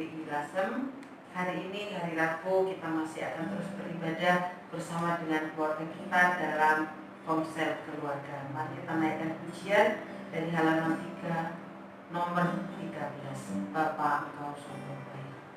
GPI Lasem. Hari ini, hari Rabu, kita masih akan terus beribadah bersama dengan keluarga kita dalam konsel keluarga. Mari kita naikkan pujian dari halaman 3, nomor 13. Bapa, Engkau sungguh baik.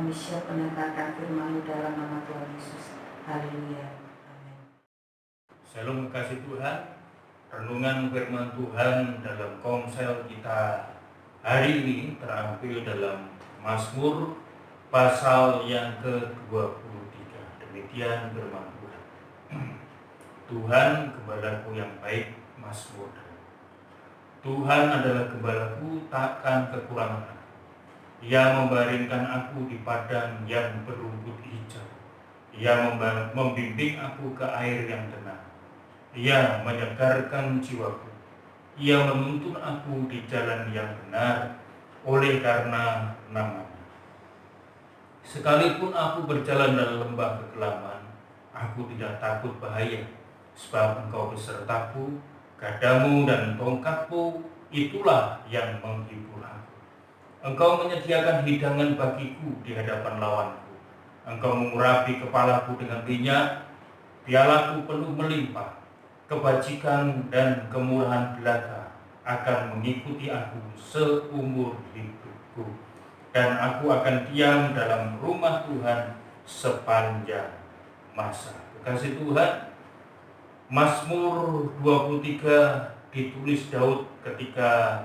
Kami siap mendengarkan firman-Mu dalam nama Tuhan Yesus. Haleluya. Amin. Shalom kasih Tuhan. Renungan firman Tuhan dalam konsel kita hari ini terambil dalam Mazmur pasal yang ke-23. Demikian firman Tuhan. Tuhan gembalaku yang baik, Mazmur. Tuhan adalah gembalaku, takkan kekurangan aku. Ia membaringkan aku di padang yang berumput hijau. Ia membimbing aku ke air yang tenang. Ia menyegarkan jiwaku. Ia menuntun aku di jalan yang benar oleh karena nama-Nya. Sekalipun aku berjalan dalam lembah kegelapan, aku tidak takut bahaya, sebab Engkau besertaku, gadamu dan tongkatmu, itulah yang menghibur aku. Engkau menyediakan hidangan bagiku di hadapan lawanku. Engkau mengurapi kepalaku dengan minyak, pialaku penuh melimpah. Kebajikan dan kemurahan belaka akan mengikuti aku seumur hidupku, dan aku akan diam dalam rumah Tuhan sepanjang masa. Kekasih Tuhan, Mazmur 23 ditulis Daud ketika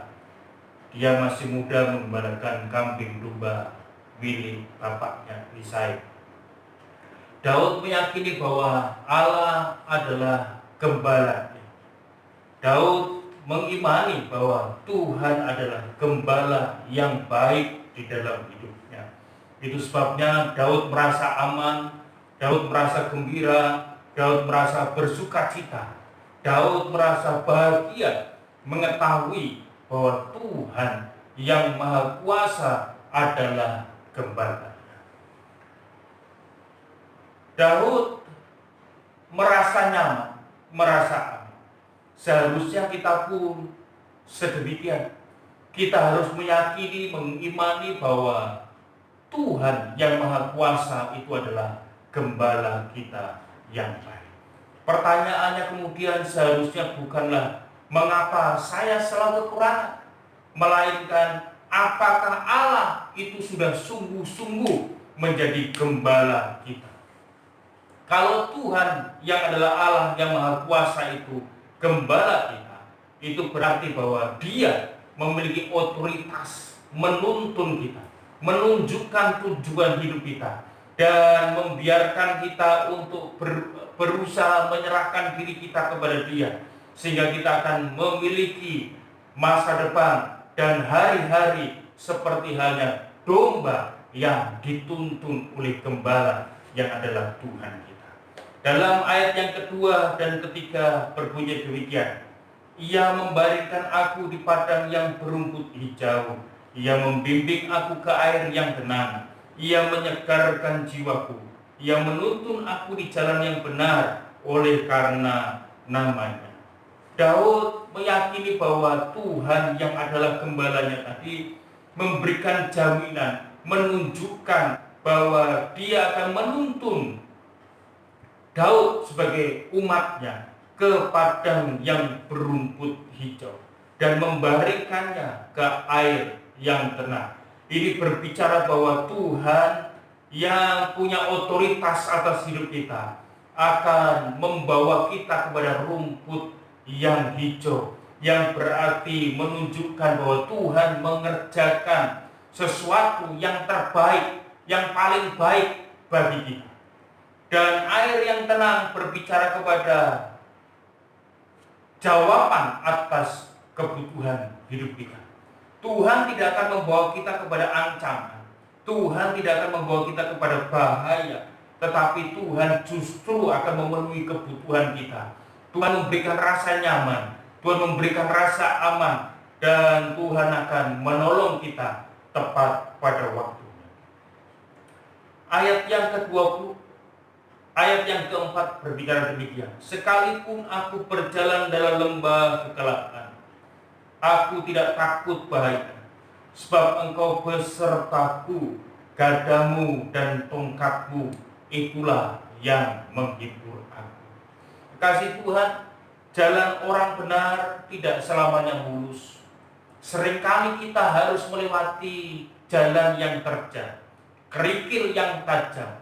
dia masih muda mengembalakan kambing domba milik bapaknya Isai. Daud meyakini bahwa Allah adalah gembala. Daud mengimani bahwa Tuhan adalah gembala yang baik di dalam hidupnya. Itu sebabnya Daud merasa aman, Daud merasa gembira, Daud merasa bersukacita, Daud merasa bahagia mengetahui bahwa Tuhan yang Maha Kuasa adalah gembala. Daud merasa nyaman, merasa aman. Seharusnya kita pun sedemikian. Kita harus meyakini, mengimani bahwa Tuhan yang Maha Kuasa itu adalah gembala kita yang baik. Pertanyaannya kemudian seharusnya bukanlah mengapa saya selalu kekurangan, melainkan apakah Allah itu sudah sungguh-sungguh menjadi gembala kita. Kalau Tuhan yang adalah Allah yang Maha Kuasa itu gembala kita, itu berarti bahwa Dia memiliki otoritas menuntun kita, menunjukkan tujuan hidup kita, dan membiarkan kita untuk berusaha menyerahkan diri kita kepada Dia, sehingga kita akan memiliki masa depan dan hari-hari seperti halnya domba yang dituntun oleh gembala yang adalah Tuhan kita. Dalam ayat yang kedua dan ketiga berbunyi demikian, Ia membaringkan aku di padang yang berumput hijau, Ia membimbing aku ke air yang tenang, Ia menyegarkan jiwaku, Ia menuntun aku di jalan yang benar oleh karena nama-Nya. Daud meyakini bahwa Tuhan yang adalah gembalanya tadi memberikan jaminan, menunjukkan bahwa Dia akan menuntun Daud sebagai umatnya ke padang yang berumput hijau dan membaringkannya ke air yang tenang. Ini berbicara bahwa Tuhan yang punya otoritas atas hidup kita akan membawa kita kepada rumput yang hijau, yang berarti menunjukkan bahwa Tuhan mengerjakan sesuatu yang terbaik, yang paling baik bagi kita. Dan air yang tenang berbicara kepada jawaban atas kebutuhan hidup kita. Tuhan tidak akan membawa kita kepada ancaman, Tuhan tidak akan membawa kita kepada bahaya, tetapi Tuhan justru akan memenuhi kebutuhan kita. Tuhan memberikan rasa nyaman, Tuhan memberikan rasa aman, dan Tuhan akan menolong kita tepat pada waktunya. Ayat yang ke-20, ayat yang keempat berbicara demikian. Sekalipun aku berjalan dalam lembah kegelapan, aku tidak takut bahaya, sebab Engkau besertaku, gadamu dan tongkatmu, itulah yang menghibur aku. Kasih Tuhan, jalan orang benar tidak selamanya mulus. Seringkali kita harus melewati jalan yang terjal, kerikil yang tajam,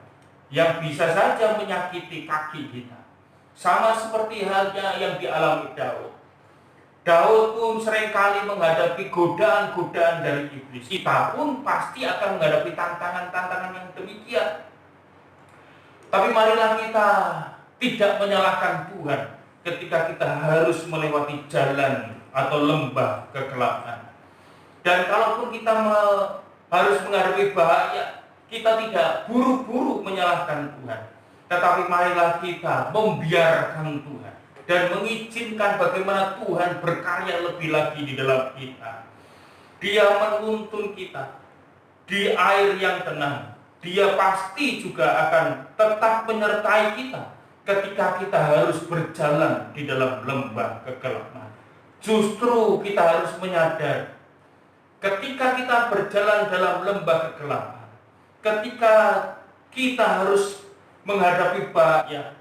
yang bisa saja menyakiti kaki kita. Sama seperti halnya yang dialami Daud. Daud pun seringkali menghadapi godaan-godaan dari iblis. Kita pun pasti akan menghadapi tantangan-tantangan yang demikian. Tapi marilah kita tidak menyalahkan Tuhan ketika kita harus melewati jalan atau lembah kegelapan. Dan kalaupun kita harus menghadapi bahaya, kita tidak buru-buru menyalahkan Tuhan, tetapi marilah kita membiarkan Tuhan dan mengizinkan bagaimana Tuhan berkarya lebih lagi di dalam kita. Dia menuntun kita di air yang tenang. Dia pasti juga akan tetap menyertai kita ketika kita harus berjalan di dalam lembah kegelapan. Justru kita harus menyadari ketika kita berjalan dalam lembah kegelapan, ketika kita harus menghadapi bahaya,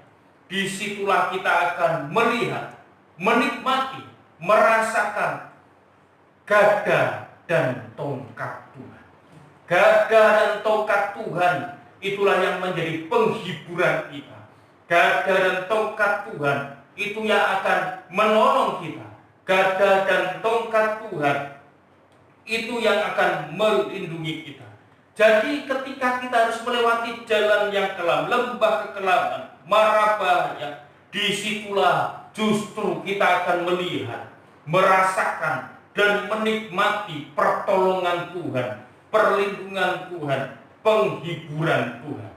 disitulah kita akan melihat, menikmati, merasakan gada dan tongkat Tuhan. Gada dan tongkat Tuhan itulah yang menjadi penghiburan kita. Gada dan tongkat Tuhan itu yang akan menolong kita. Gada dan tongkat Tuhan itu yang akan melindungi kita. Jadi ketika kita harus melewati jalan yang kelam, lembah kekelaman, mara bahaya, disitulah justru kita akan melihat, merasakan, dan menikmati pertolongan Tuhan, perlindungan Tuhan, penghiburan Tuhan.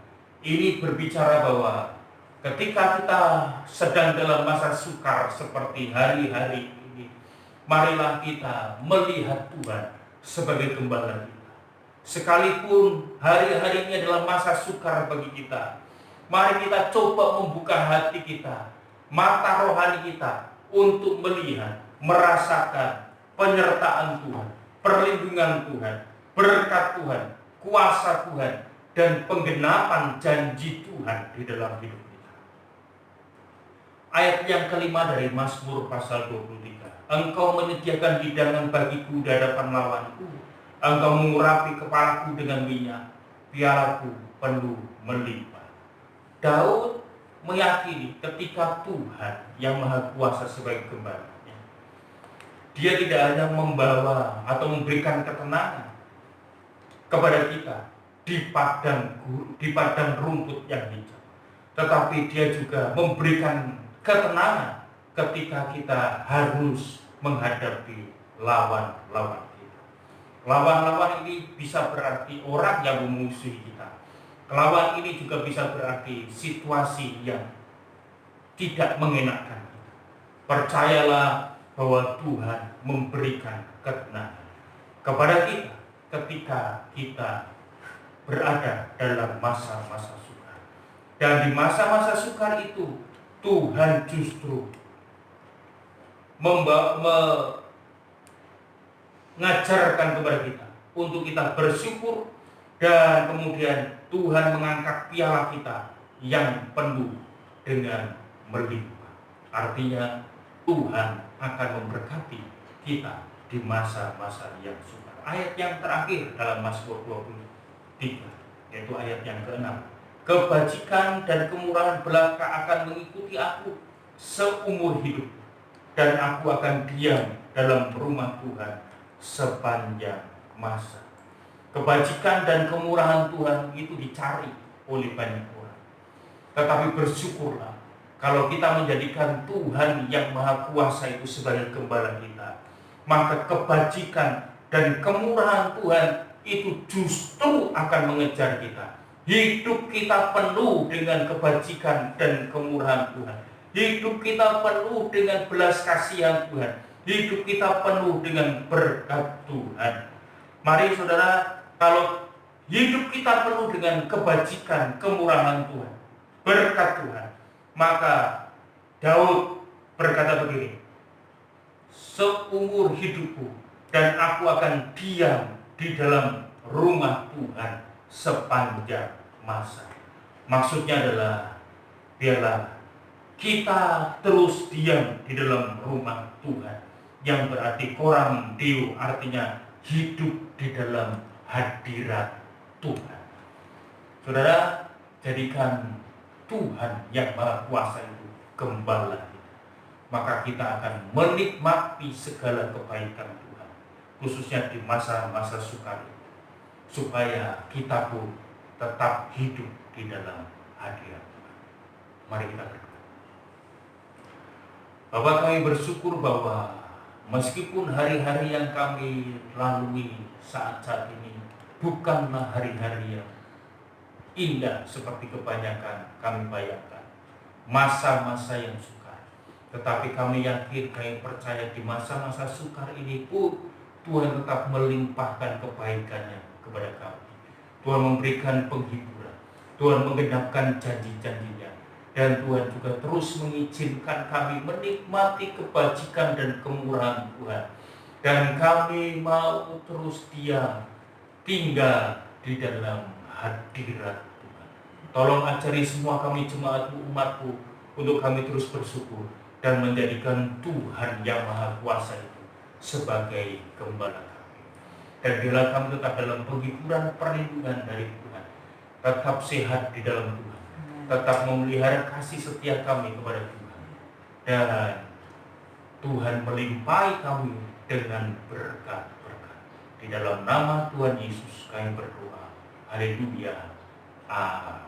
Ini berbicara bahwa ketika kita sedang dalam masa sukar seperti hari-hari ini, marilah kita melihat Tuhan sebagai gembala kita. Sekalipun hari-hari ini adalah masa sukar bagi kita, mari kita coba membuka hati kita, mata rohani kita, untuk melihat, merasakan penyertaan Tuhan, perlindungan Tuhan, berkat Tuhan, kuasa Tuhan, dan penggenapan janji Tuhan di dalam hidup kita. Ayat yang kelima dari Mazmur pasal 23. Engkau menyediakan hidangan bagiku di hadapan lawanku. Engkau mengurapi kepalaku dengan minyak, pialaku penuh melimpah. Daud meyakini ketika Tuhan yang Maha Kuasa sebagai gembalanya, Dia tidak hanya membawa atau memberikan ketenangan kepada kita di padang rumput yang hijau, tetapi Dia juga memberikan ketenangan ketika kita harus menghadapi lawan-lawan kita. Lawan-lawan ini bisa berarti orang yang memusuhi kita. Lawan ini juga bisa berarti situasi yang tidak mengenakan kita. Percayalah bahwa Tuhan memberikan ketenangan kepada kita ketika kita berada dalam masa-masa sukar. Dan di masa-masa sukar itu Tuhan justru mengajarkan kepada kita untuk kita bersyukur, dan kemudian Tuhan mengangkat piala kita yang penuh dengan melimpah. Artinya Tuhan akan memberkati kita di masa-masa yang sukar. Ayat yang terakhir dalam Mazmur 23, yaitu ayat yang ke-6. Kebajikan dan kemurahan belaka akan mengikuti aku seumur hidup, dan aku akan diam dalam rumah Tuhan sepanjang masa. Kebajikan dan kemurahan Tuhan itu dicari oleh banyak orang. Tetapi bersyukurlah kalau kita menjadikan Tuhan yang Maha Kuasa itu sebagai gembala kita, maka kebajikan dan kemurahan Tuhan itu justru akan mengejar kita. Hidup kita penuh dengan kebajikan dan kemurahan Tuhan. Hidup kita penuh dengan belas kasihan Tuhan. Hidup kita penuh dengan berkat Tuhan. Mari saudara, kalau hidup kita penuh dengan kebajikan, kemurahan Tuhan, berkat Tuhan, maka Daud berkata begini, seumur hidupku dan aku akan diam di dalam rumah Tuhan sepanjang masa. Maksudnya adalah biarlah kita terus diam di dalam rumah Tuhan, yang berarti koram deo, artinya hidup di dalam hadirat Tuhan. Saudara, jadikan Tuhan yang Maha Kuasa itu gembala kita, maka kita akan menikmati segala kebaikan Tuhan, khususnya di masa-masa sukar itu, supaya kita pun tetap hidup di dalam hadirat Tuhan. Mari kita berdoa. Bapa, kami bersyukur bahwa meskipun hari-hari yang kami lalui saat-saat ini bukanlah hari-hari yang indah seperti kebanyakan kami bayangkan, masa-masa yang sukar, Tetapi kami yakin, kami percaya di masa-masa sukar ini pun Tuhan tetap melimpahkan kebaikannya kepada kami. Tuhan memberikan penghiburan, Tuhan menggenapkan janji-janjinya, dan Tuhan juga terus mengizinkan kami menikmati kebajikan dan kemurahan Tuhan. Dan kami mau terus diam, tinggal di dalam hadirat Tuhan. Tolong ajari semua kami jemaat-Mu, umat-Mu, untuk kami terus bersyukur dan menjadikan Tuhan yang Maha Kuasa itu sebagai gembala kami. Dan biarlah kami tetap dalam penghiburan perlindungan dari Tuhan, tetap sehat di dalam Tuhan, tetap memelihara kasih setia kami kepada Tuhan, dan Tuhan melimpahi kami dengan berkat-berkat. Di dalam nama Tuhan Yesus kami berdoa. Haleluya. Amin.